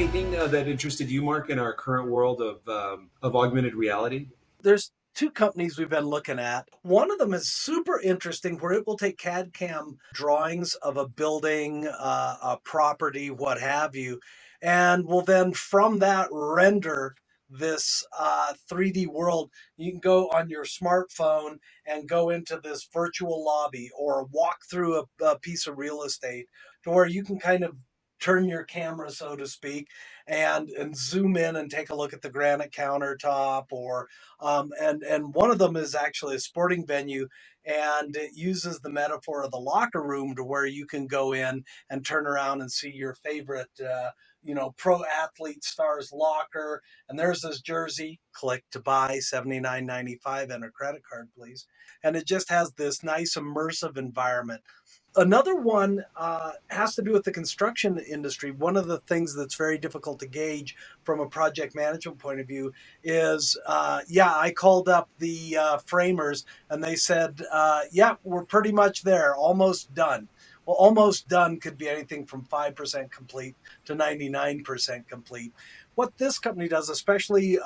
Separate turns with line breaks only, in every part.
anything that interested you, Mark, in our current world of augmented reality?
There's two companies we've been looking at. One of them is super interesting where it will take CAD CAM drawings of a building, a property, what have you, and will then from that render this 3D world. You can go on your smartphone and go into this virtual lobby or walk through a piece of real estate to where you can kind of turn your camera, so to speak, and zoom in and take a look at the granite countertop or and one of them is actually a sporting venue, and it uses the metaphor of the locker room to where you can go in and turn around and see your favorite, pro athlete star's locker. And there's this jersey. Click to buy, $79.95. Enter credit card, please. And it just has this nice immersive environment. Another one has to do with the construction industry. One of the things that's very difficult to gauge from a project management point of view is, I called up the framers and they said, yeah, we're pretty much there, almost done. Well, almost done could be anything from 5% complete to 99% complete. What this company does, especially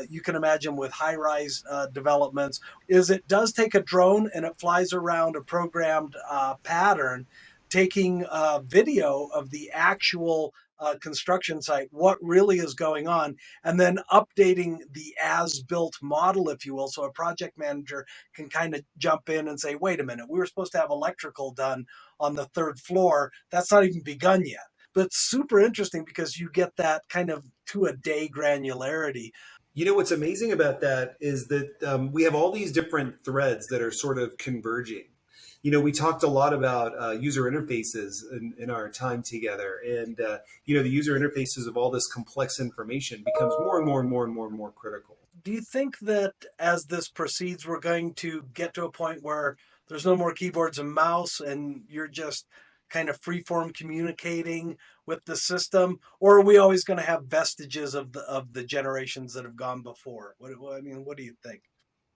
you can imagine with high-rise developments, is it does take a drone and it flies around a programmed pattern, taking video of the actual construction site, what really is going on, and then updating the as-built model, if you will. So a project manager can kind of jump in and say, wait a minute, we were supposed to have electrical done on the third floor. That's not even begun yet. But it's super interesting because you get that kind of to a day granularity.
You know, what's amazing about that is that we have all these different threads that are sort of converging. You know, we talked a lot about user interfaces in our time together, and the user interfaces of all this complex information becomes more and more and more and more and more critical.
Do you think that as this proceeds, we're going to get to a point where there's no more keyboards and mouse and you're just kind of freeform communicating with the system, or are we always going to have vestiges of the generations that have gone before? What do you think?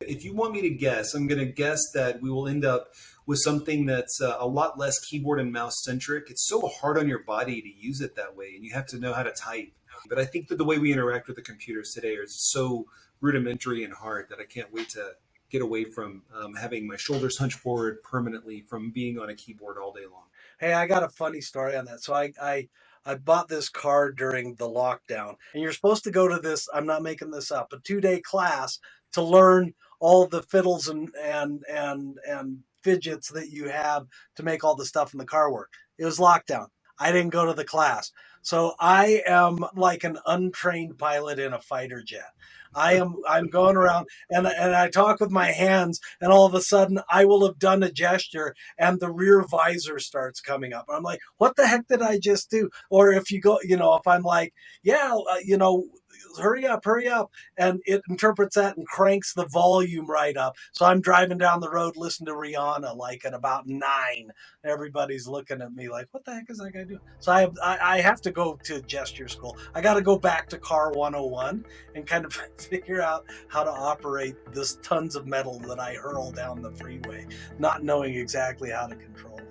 If you want me to guess, I'm going to guess that we will end up with something that's a lot less keyboard and mouse centric. It's so hard on your body to use it that way, and you have to know how to type. But I think that the way we interact with the computers today is so rudimentary and hard that I can't wait to get away from having my shoulders hunched forward permanently from being on a keyboard all day long.
Hey, I got a funny story on that. So I bought this car during the lockdown, and you're supposed to go to this, I'm not making this up, a 2-day class to learn all the fiddles and fidgets that you have to make all the stuff in the car work. It was lockdown. I didn't go to the class. So I am like an untrained pilot in a fighter jet. I'm going around and I talk with my hands, and all of a sudden I will have done a gesture and the rear visor starts coming up. I'm like, what the heck did I just do? Or if you go, if I'm like, yeah, hurry up, and it interprets that and cranks the volume right up. So I'm driving down the road, listening to Rihanna like at about 9. Everybody's looking at me like, what the heck is that guy doing? So I have to go to gesture school. I got to go back to car 101 and kind of figure out how to operate this tons of metal that I hurl down the freeway, not knowing exactly how to control it.